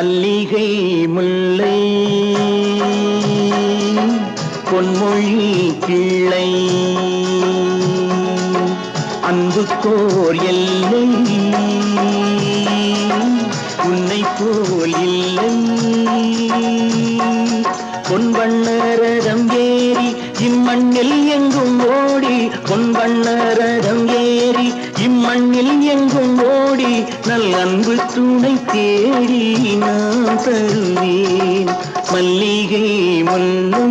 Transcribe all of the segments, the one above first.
மல்லிகை முல்லை பொன்மொழி கிள்ளை அன்புக்கோர் எல்லை உன்னை போல் இல்லை. பொன்வண்ணரதம் ஏறி இம்மண்ணில் எங்கும் ஓடி, பொன்வண்ணரதம் ஏறி இம்மண்ணில் எங்கும் ஓடி, நல் அன்பு துணை தேடி நான் தருவேன். மல்லிகை முல்லை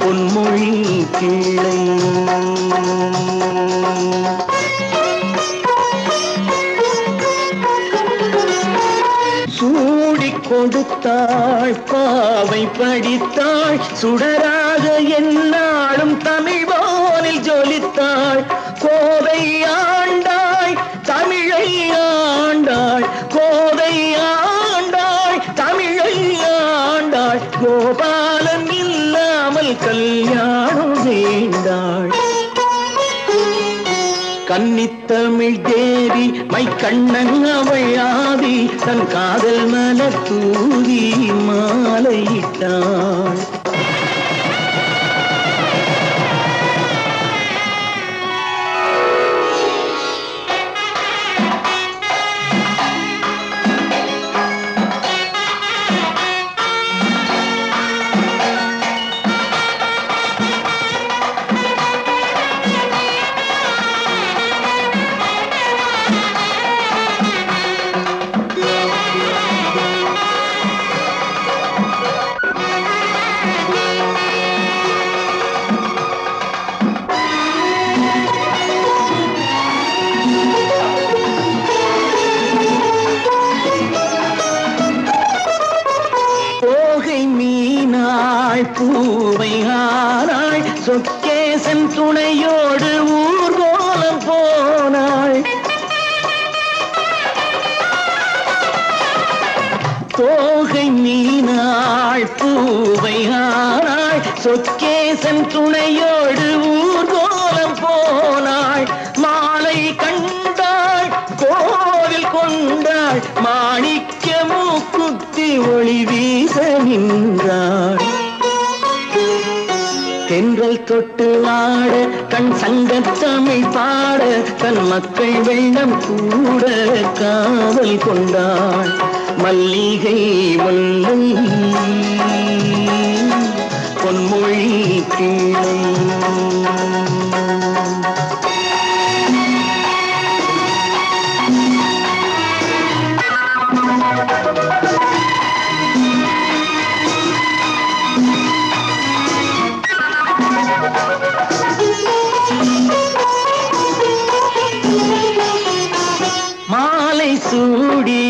பொன்மொழி கிள்ளை. சூடிக் கொடுத்தாள் பாவை படித்தாள், சுடராக எந்நாளும் தமிழ் வானில் ஜொலித்தாள். கோதை ஆண்டாள் தமிழை ஆண்டாள், கோதை ஆண்டாள் தமிழை ஆண்டாள். கோபாலன் இல்லாமல் கல்யாணம் வேண்டாள். கன்னித்தமிழ் தேவி மை கண்ணன் அவள் ஆதி, தன் காதல் மலர் தூவி மாலையிட்டாள். பூவை ஆனாள் சொக்கேசன் துணையோடு ஊர்கோலம் போனாள். தோகை மீனாள் பூவை ஆனாள் சொக்கேசன் துணையோடு ஊர்கோலம் போனாள். மாலை கண்டாள் கோவில் கொண்டாள், மாணிக்க மூக்குத்தி ஒளி வீச நின்றாள். தென்றல் தொட்டு ஆட கண் சங்கத்தமிழ் பாட, தன் மக்கள் வெள்ளம் கூட காவல் கொண்டாள். மல்லிகை முல்லை பொன்மொழி கிள்ளை. மாலை சூடி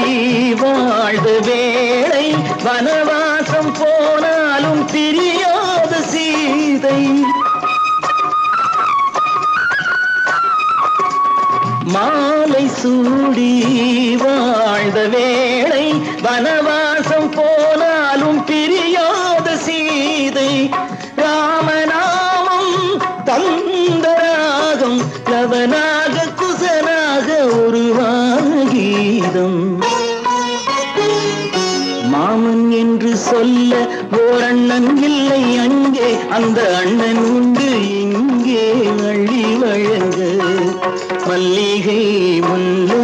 வாழ்ந்த வேளை, வனவாசம் போனாலும் பிரியாத சீதை. மாலை சூடி வாழ்ந்த வேளை, வனவாசம் போனாலும் பிரியாத சீதை. ராமநாமம் தந்தராகம் லவனாக குசனாக உருவான கீதம். மாமன் என்று சொல்ல ஓர் அண்ணன் இல்லை அங்கே, அந்த அண்ணன் உண்டு இங்கே அள்ளி வழங்க. மல்லிகை முல்லை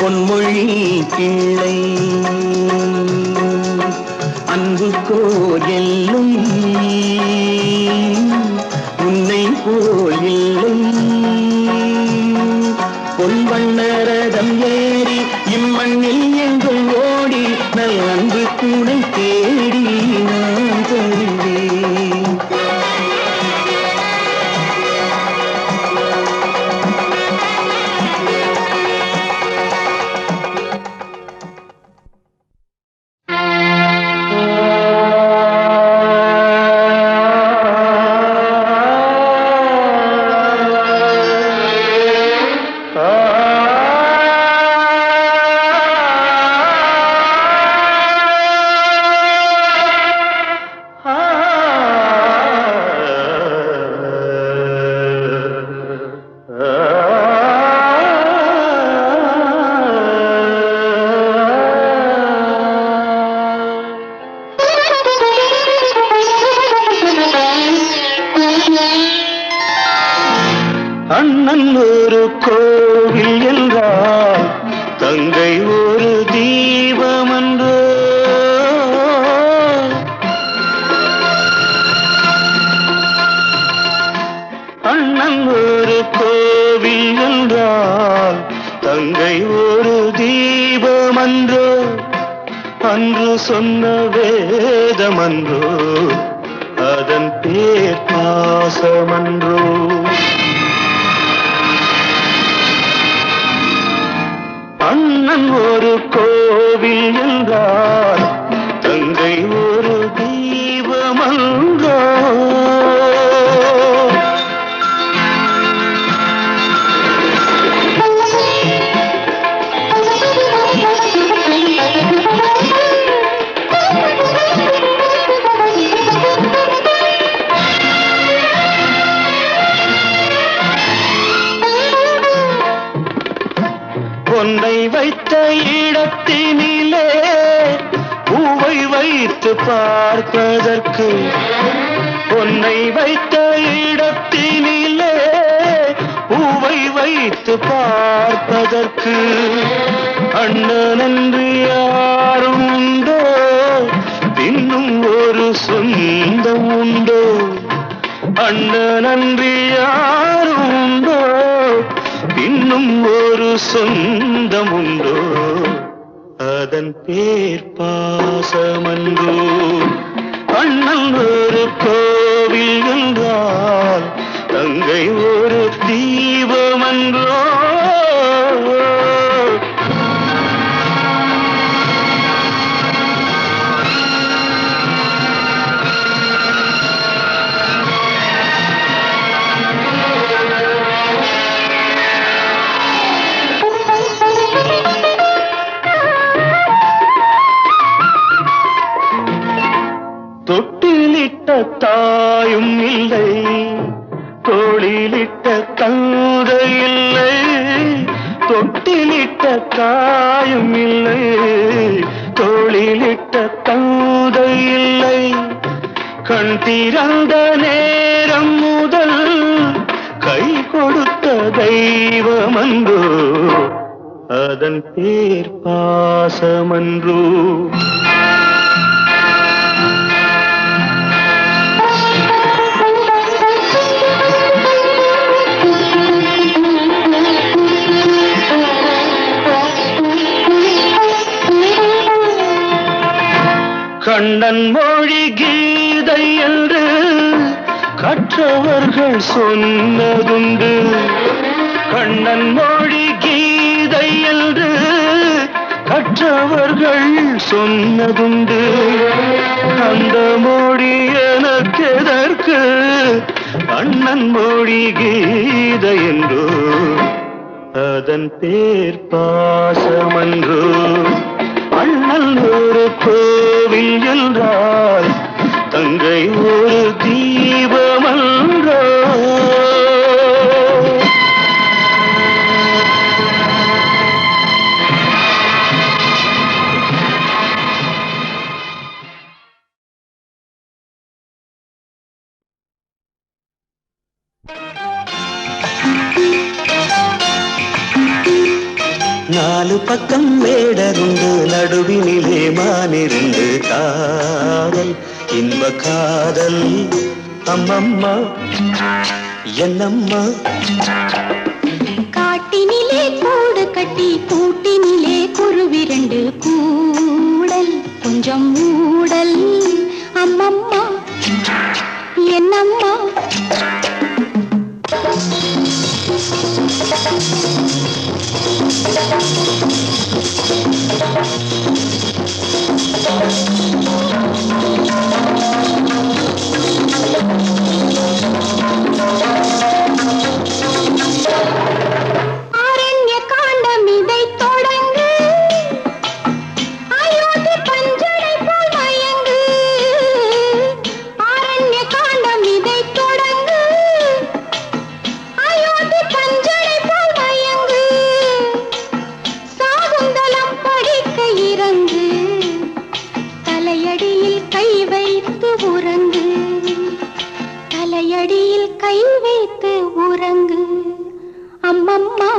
பொன்மொழி கிள்ளை அன்புக்கோர் எல்லை உன்னை போல் இல்லை. பொன்வண்ணரதம் ஏறி இம்மண்ணில் எங்கும் ஓடி, நல் அன்பு துணை தேடி நான் தருவேன். அண்ணன் ஒரு கோவில் என்றால் தங்கை ஒரு தீபமன்றோ. அண்ணன் ஒரு கோவில் என்றால் தங்கை ஒரு தீபமன்றோ. அன்று சொன்ன வேதமன்றோ அதன் பேர் பாசமன்றோ. அண்ணன் ஒரு கோவில் என்றால் தங்கை ஒரு தீபமன்றோ. பொன்னை வைத்த இடத்தினிலே பூவை வைத்து பார்ப்பதற்கு, பொன்னை வைத்த இடத்தினிலே பூவை வைத்து பார்ப்பதற்கு அண்ணன் என்று யாரும் உண்டோ, இன்னும் ஒரு சொந்தம் உண்டோ. அண்ணன் என்று யாரும் உண்டோ, இன்னும் ஒரு சொந்தம் உண்டோ. அதன் பேர் பாசமன்றோ. அண்ணன் ஒரு கோவில் என்றால் தங்கை ஒரு தீபமன்றோ. தொட்டிலிட்ட தாயும் இல்லை, தோளிலிட்ட தந்தை இல்லை. தொட்டிலிட்ட தாயும் இல்லை, தோளிலிட்ட தந்தை இல்லை. கண் திறந்த நேரம் முதல் கை கொடுத்த தெய்வமன்றோ. அதன் பேர் பாசமன்றோ. கண்ணன் மொழி கீதை என்று கற்றவர்கள் சொன்னதுண்டு. கண்ணன் மொழி கீதை என்று கற்றவர்கள் சொன்னதுண்டு. அந்த மொழி எனக்கெதற்கு, அண்ணன் மொழி கீதை என்றோ. அதன் பேர் பாசமன்றோ. அண்ணன் ஒரு கோவில் என்றால் தங்கை ஒரு தீபமன்றோ. நாலு பக்கம் வேடருண்டு, நடுவினிலே மானிருந்து. காதல் இன்ப காதல் அம்மம்மா என்னம்மா. காட்டினிலே கூடு கட்டி கூட்டினிலே குருவிரண்டு கூடல் கொஞ்சம் மூடல் அம்மம்மா என்னம்மா. ஆரண்ய காண்டம் இதை தொடங்கு, அயோத்தி பஞ்சனை போல் மயங்கு. ஆரண்ய காண்டம் இதை தொடங்கு, அயோத்தி பஞ்சனை போல் மயங்கு. சாகுந்தலம் படிக்க இறங்கு, தலையடியில் கை வைத்து உறங்கு. தலையடியில் கை வைத்து உறங்கு அம்மம்மா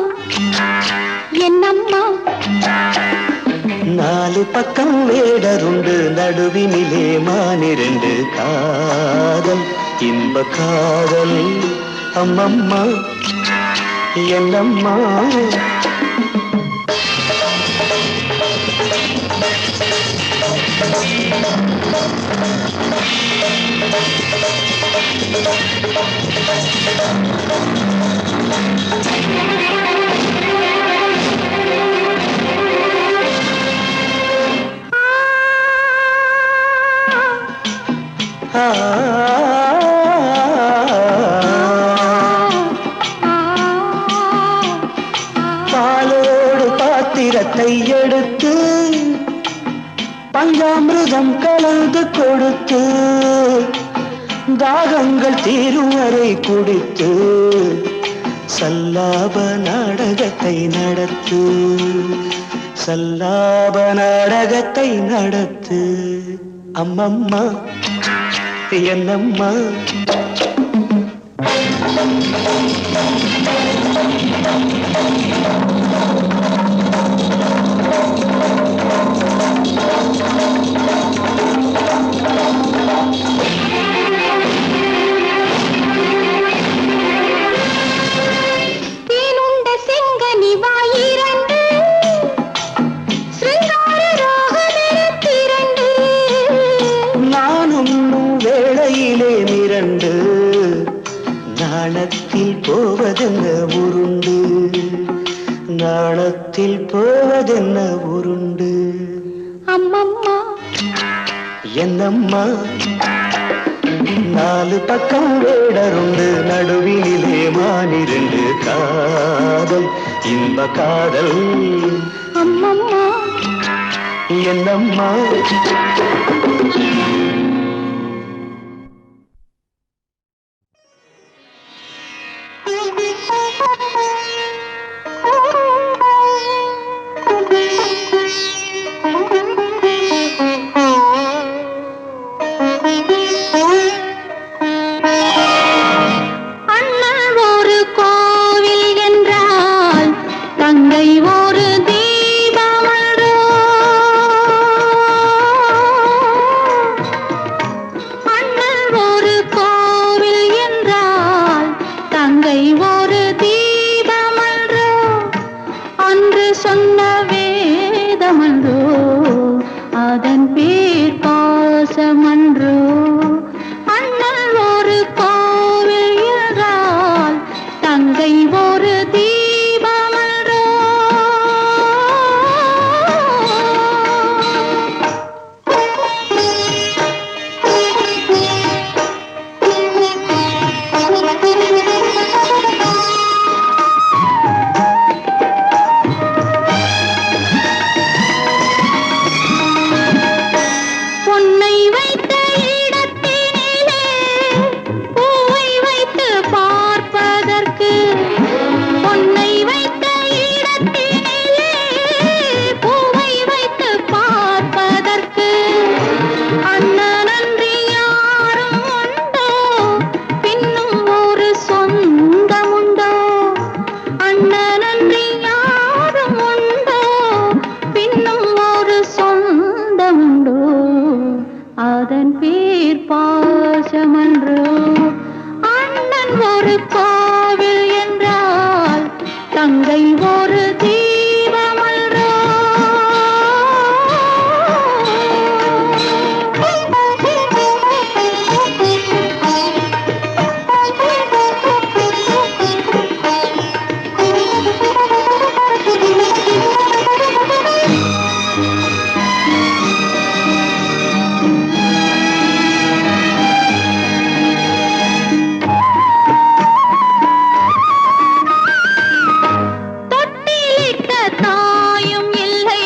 என்னம்மா நாலு பக்கம் வேடருண்டு நடுவினிலே மானிரண்டு காதல் இன்ப காதல் அம்மம்மா என்னம்மா பாலோடு பாத்திரத்தை எடுத்து பஞ்சாமிருதம் கலந்து கொடுத்து தாகங்கள் தீரும் வரை குடித்து சல்லாப நாடகத்தை நடத்து சல்லாப நாடகத்தை நடத்து அம்மம்மா என்னம்மா தேனுண்ட செங்கனி வாயிரண்டு சிருங்கார ராகமெனத்திரண்டு நானும் வேளையிலே மிரண்டு நாணத்தில் போவதென்ன உருண்டு நாணத்தில் போவதென்ன உருண்டு அம்மம்மா என்னம்மா நாலு பக்கம் வேடருண்டு நடுவினிலே மானிரண்டு காதல் இன்ப காதல் அம்மம்மா என்னம்மா அண்ணன் ஒரு கோவில் என்றால் தங்கை ஒரு தீபமன்றோ அண்ணன் ஒரு கோவில் என்றால் தங்கை ஒரு தீபமன்றோ அன்று சொன்ன வேதமன்றோ அதன் பேர் பாசமன்றோ அண்ணல் ஒரு கோவில் என்றால் தங்கை ஒரு தீபமன்றோ பொன்னை வைத்த இடத்தினிலே பூவை வைத்து பார்ப்பதற்கு பொன்னை வைத்த இடத்தினிலே பூவை வைத்து பார்ப்பதற்கு அண்ணனன்றி யாரும் உண்டோ பின்னும் ஒரு சொந்தமுண்டோ அண்ணனன்றி யாரும் உண்டோ பின்னும் ஒரு சொந்தமுண்டோ அதன் பேர் பாசமன்றோ அண்ணன் ஒரு கோவில் என்றால் தங்கை ஒரு தீபமன்றோ தொட்டிலிட்ட தாயும் இல்லை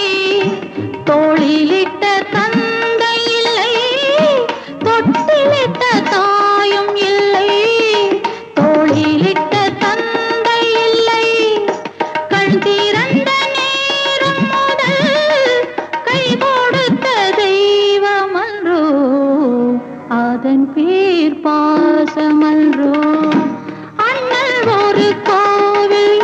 தோளிலிட்ட தந்தை இல்லை தொட்டிலிட்ட தாயும் இல்லை தோளிலிட்ட தந்தை இல்லை கண் திறந்த நேரம் முதல் கை கொடுத்த தெய்வமன்றோ அதன் பேர் பாசமன்றோ அண்ணல் ஒரு கோவில்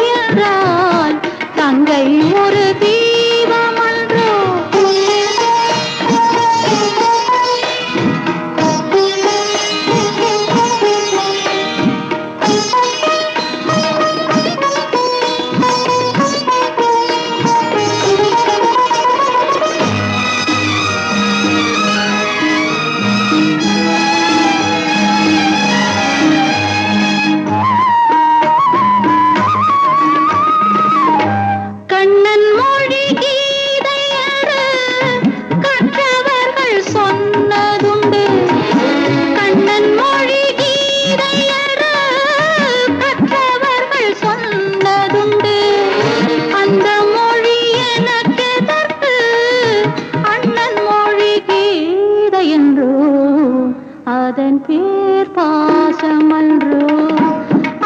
அதன் பேர் பாசமன்றோ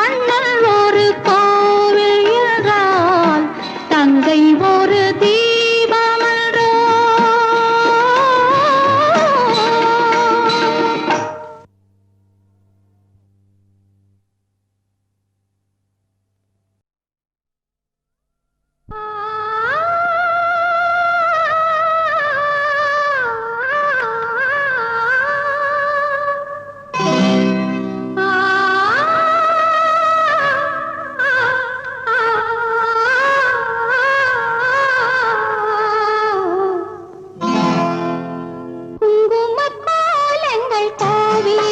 அண்ணன் ஒரு கோவில் என்றால் தங்கை ஒரு தீபமன்றோ குங்குமக்கோலங்கள் கோவில்